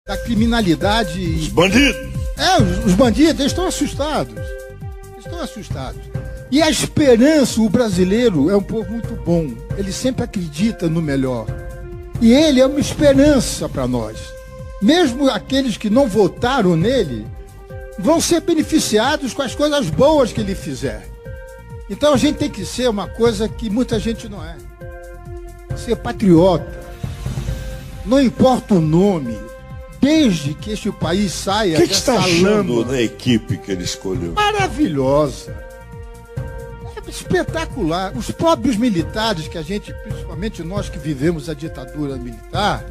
da criminalidade. Os bandidos. Os bandidos, eles estão assustados. Estão assustados. E a esperança, o brasileiro é um povo muito bom. Ele sempre acredita no melhor. E ele é uma esperança para nós. Mesmo aqueles que não votaram nele vão ser beneficiados com as coisas boas que ele fizer. Então a gente tem que ser uma coisa que muita gente não é. Ser patriota. Não importa o nome, desde que este país saia dessa lama. O que está achando da equipe que ele escolheu? Maravilhosa. É espetacular. Os próprios militares que a gente, principalmente nós que vivemos a ditadura militar,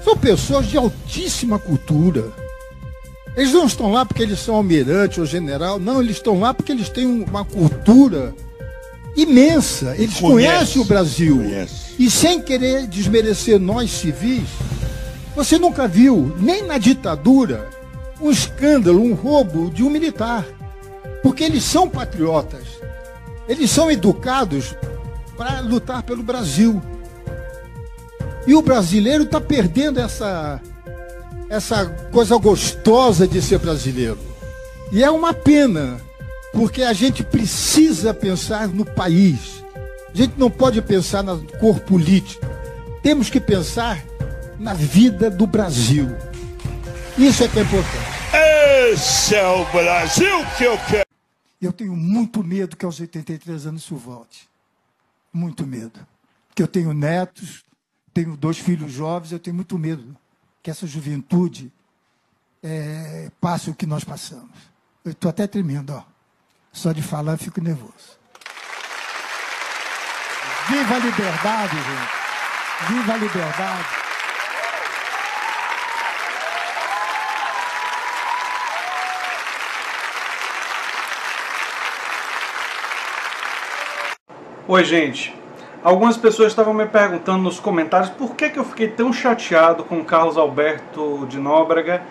são pessoas de altíssima cultura. Eles não estão lá porque eles são almirante ou general, não, eles estão lá porque eles têm uma cultura imensa. Eles conhecem o Brasil. E sem querer desmerecer nós civis, você nunca viu, nem na ditadura, um escândalo, um roubo de um militar. Porque eles são patriotas. Eles são educados para lutar pelo Brasil. E o brasileiro está perdendo essa coisa gostosa de ser brasileiro. E é uma pena, porque a gente precisa pensar no país. A gente não pode pensar na cor política. Temos que pensar na vida do Brasil. Isso é que é importante. Esse é o Brasil que eu quero. Eu tenho muito medo que aos 83 anos isso volte. Muito medo. Porque eu tenho netos, tenho 2 filhos jovens, eu tenho muito medo que essa juventude passe o que nós passamos. Eu estou até tremendo, ó. Só de falar eu fico nervoso. Viva a liberdade, gente. Viva a liberdade. Oi, gente. Algumas pessoas estavam me perguntando nos comentários por que eu fiquei tão chateado com o Carlos Alberto de Nóbrega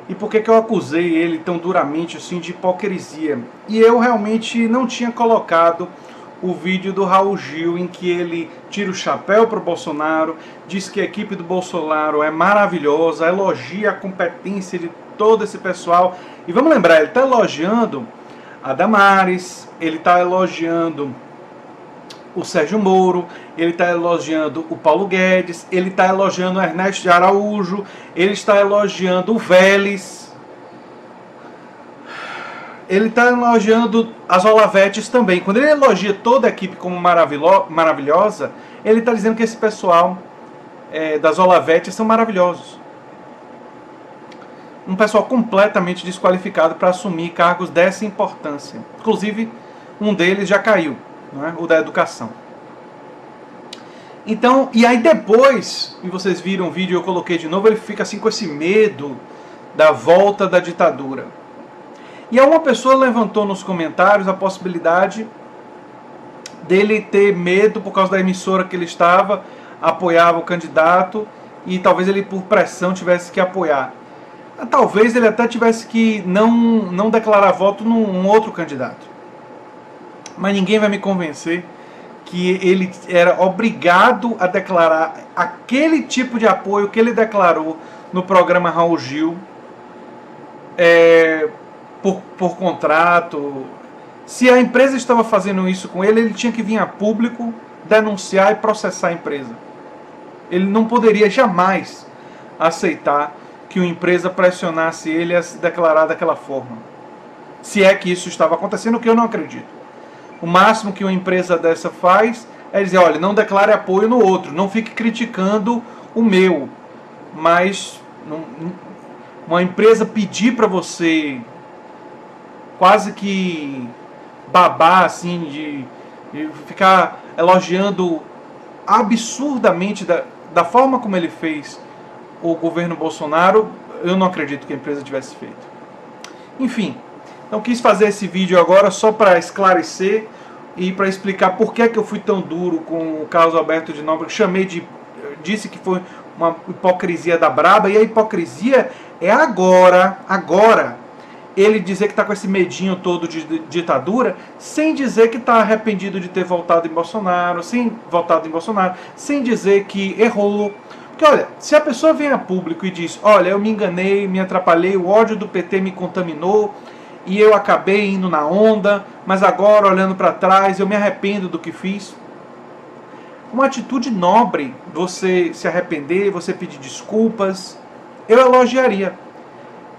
e por que eu acusei ele tão duramente assim de hipocrisia. E eu realmente não tinha colocado o vídeo do Raul Gil em que ele tira o chapéu para o Bolsonaro, diz que a equipe do Bolsonaro é maravilhosa, elogia a competência de todo esse pessoal. E vamos lembrar, ele está elogiando a Damares, ele está elogiando o Sérgio Moro, ele está elogiando o Paulo Guedes, ele está elogiando o Ernesto de Araújo, ele está elogiando o Vélez, ele está elogiando as Olavetes também. Quando ele elogia toda a equipe como maravilhosa, ele está dizendo que esse pessoal das Olavetes são maravilhosos. Um pessoal completamente desqualificado para assumir cargos dessa importância. Inclusive, um deles já caiu. Não é? O da educação. Então, e aí depois, e vocês viram o vídeo, eu coloquei de novo, ele fica assim com esse medo da volta da ditadura. E aí uma pessoa levantou nos comentários a possibilidade dele ter medo por causa da emissora que ele estava, apoiava o candidato e talvez ele por pressão tivesse que apoiar. Talvez ele até tivesse que não declarar voto num outro candidato. Mas ninguém vai me convencer que ele era obrigado a declarar aquele tipo de apoio que ele declarou no programa Raul Gil por contrato. Se a empresa estava fazendo isso com ele, ele tinha que vir a público, denunciar e processar a empresa. Ele não poderia jamais aceitar que uma empresa pressionasse ele a se declarar daquela forma. Se é que isso estava acontecendo, o que eu não acredito. O máximo que uma empresa dessa faz é dizer, olha, não declare apoio no outro, não fique criticando o meu. Mas uma empresa pedir para você quase que babar, assim, de ficar elogiando absurdamente da forma como ele fez o governo Bolsonaro, eu não acredito que a empresa tivesse feito. Enfim. Então quis fazer esse vídeo agora só para esclarecer e para explicar por que eu fui tão duro com o Carlos Alberto de Nóbrega. Disse que foi uma hipocrisia da braba, e a hipocrisia é agora ele dizer que está com esse medinho todo de ditadura, sem dizer que está arrependido de ter votado em Bolsonaro, sem dizer que errou. Porque, olha, se a pessoa vem a público e diz, olha, eu me enganei, me atrapalhei, o ódio do PT me contaminou e eu acabei indo na onda, mas agora, olhando para trás, eu me arrependo do que fiz. Uma atitude nobre, você se arrepender, você pedir desculpas, eu elogiaria.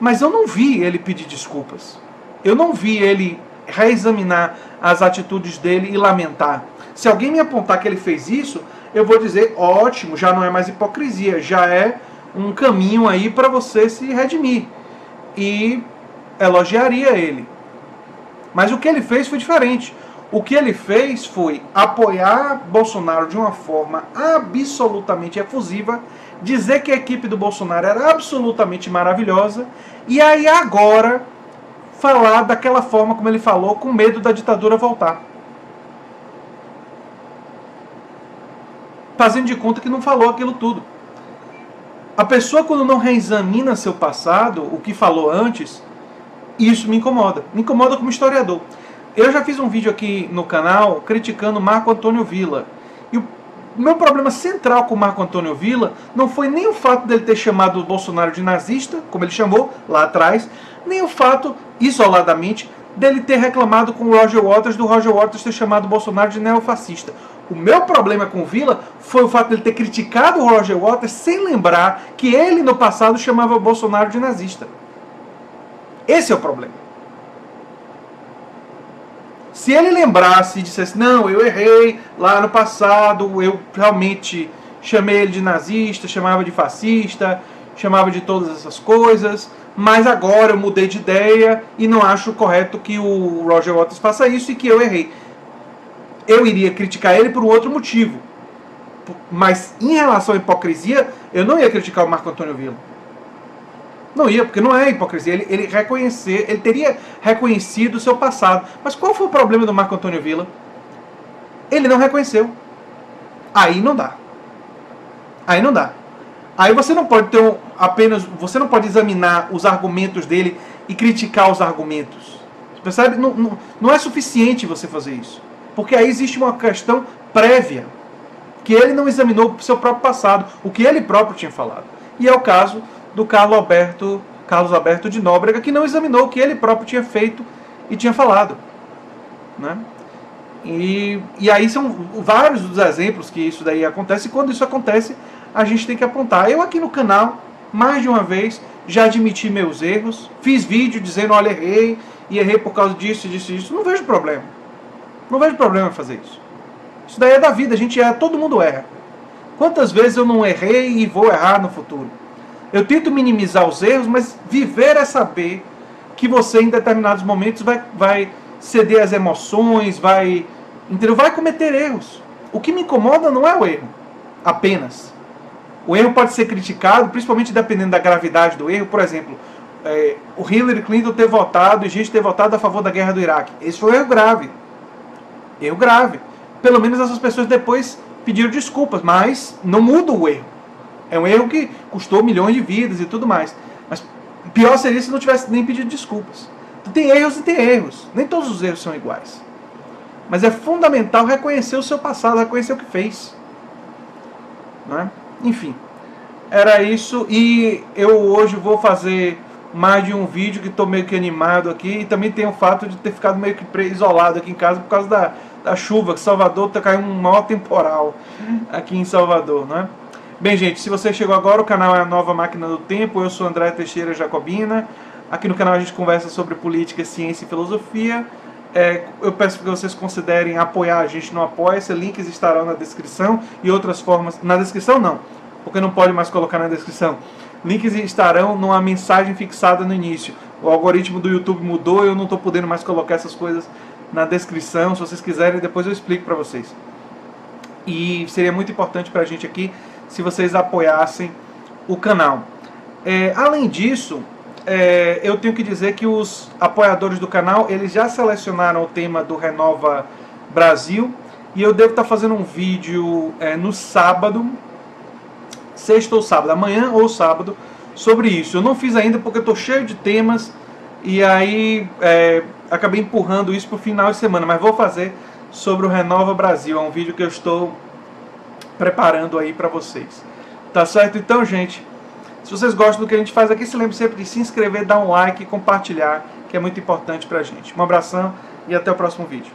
Mas eu não vi ele pedir desculpas. Eu não vi ele reexaminar as atitudes dele e lamentar. Se alguém me apontar que ele fez isso, eu vou dizer, ótimo, já não é mais hipocrisia, já é um caminho aí para você se redimir. E elogiaria ele. Mas o que ele fez foi diferente. O que ele fez foi apoiar Bolsonaro de uma forma absolutamente efusiva, dizer que a equipe do Bolsonaro era absolutamente maravilhosa, e aí agora falar daquela forma como ele falou, com medo da ditadura voltar. Fazendo de conta que não falou aquilo tudo. A pessoa, quando não reexamina seu passado, o que falou antes, isso me incomoda. Me incomoda como historiador. Eu já fiz um vídeo aqui no canal criticando Marco Antônio Villa. E o meu problema central com o Marco Antônio Villa não foi nem o fato dele ter chamado o Bolsonaro de nazista, como ele chamou lá atrás, nem o fato, isoladamente, dele ter reclamado com o Roger Waters, do Roger Waters ter chamado o Bolsonaro de neofascista. O meu problema com o Villa foi o fato dele ter criticado o Roger Waters sem lembrar que ele no passado chamava o Bolsonaro de nazista. Esse é o problema. Se ele lembrasse e dissesse, não, eu errei lá no passado, eu realmente chamei ele de nazista, chamava de fascista, chamava de todas essas coisas, mas agora eu mudei de ideia e não acho correto que o Roger Waters faça isso e que eu errei. Eu iria criticar ele por um outro motivo. Mas em relação à hipocrisia, eu não ia criticar o Marco Antônio Villa. Não ia, porque não é hipocrisia. Ele teria reconhecido o seu passado. Mas qual foi o problema do Marco Antônio Villa? Ele não reconheceu. Aí não dá. Aí não dá. Aí você não pode ter você não pode examinar os argumentos dele e criticar os argumentos. Você percebe? Não é suficiente você fazer isso. Porque aí existe uma questão prévia, que ele não examinou o seu próprio passado, o que ele próprio tinha falado. E é o caso do Carlos Alberto de Nóbrega, que não examinou o que ele próprio tinha feito e tinha falado. Né? E aí são vários os exemplos que isso daí acontece, e quando isso acontece, a gente tem que apontar. Eu aqui no canal, mais de uma vez, já admiti meus erros, fiz vídeo dizendo, olha, errei, e errei por causa disso, disso, disso. Não vejo problema. Não vejo problema em fazer isso. Isso daí é da vida, a gente erra, todo mundo erra. Quantas vezes eu não errei e vou errar no futuro? Eu tento minimizar os erros, mas viver é saber que você em determinados momentos vai ceder às emoções, vai cometer erros. O que me incomoda não é o erro, apenas. O erro pode ser criticado, principalmente dependendo da gravidade do erro. Por exemplo, o Hillary Clinton ter votado e gente ter votado a favor da guerra do Iraque. Esse foi um erro grave. Erro grave. Pelo menos essas pessoas depois pediram desculpas, mas não muda o erro. É um erro que custou milhões de vidas e tudo mais. Mas pior seria se não tivesse nem pedido desculpas. Então, tem erros e tem erros. Nem todos os erros são iguais. Mas é fundamental reconhecer o seu passado, reconhecer o que fez. Não é? Enfim, era isso. E eu hoje vou fazer mais de um vídeo que estou meio que animado aqui. E também tem o fato de ter ficado meio que isolado aqui em casa por causa da chuva, que Salvador está caindo um maior temporal aqui em Salvador, não é? Bem, gente, se você chegou agora, o canal é a Nova Máquina do Tempo. Eu sou André Teixeira Jacobina. Aqui no canal a gente conversa sobre política, ciência e filosofia. Eu peço que vocês considerem apoiar a gente no Apoia-se. Links estarão na descrição e outras formas... Na descrição não, porque não pode mais colocar na descrição. Links estarão numa mensagem fixada no início. O algoritmo do YouTube mudou e eu não estou podendo mais colocar essas coisas na descrição. Se vocês quiserem, depois eu explico para vocês. E seria muito importante para a gente aqui se vocês apoiassem o canal. Além disso, eu tenho que dizer que os apoiadores do canal, eles já selecionaram o tema do Renova Brasil, e eu devo estar fazendo um vídeo no sábado, sexta ou sábado, amanhã ou sábado, sobre isso. Eu não fiz ainda porque eu estou cheio de temas, e aí acabei empurrando isso para o final de semana, mas vou fazer sobre o Renova Brasil. É um vídeo que eu estou preparando aí para vocês. Tá certo? Então, gente, se vocês gostam do que a gente faz aqui, se lembre sempre de se inscrever, dar um like e compartilhar, que é muito importante pra gente. Um abração e até o próximo vídeo.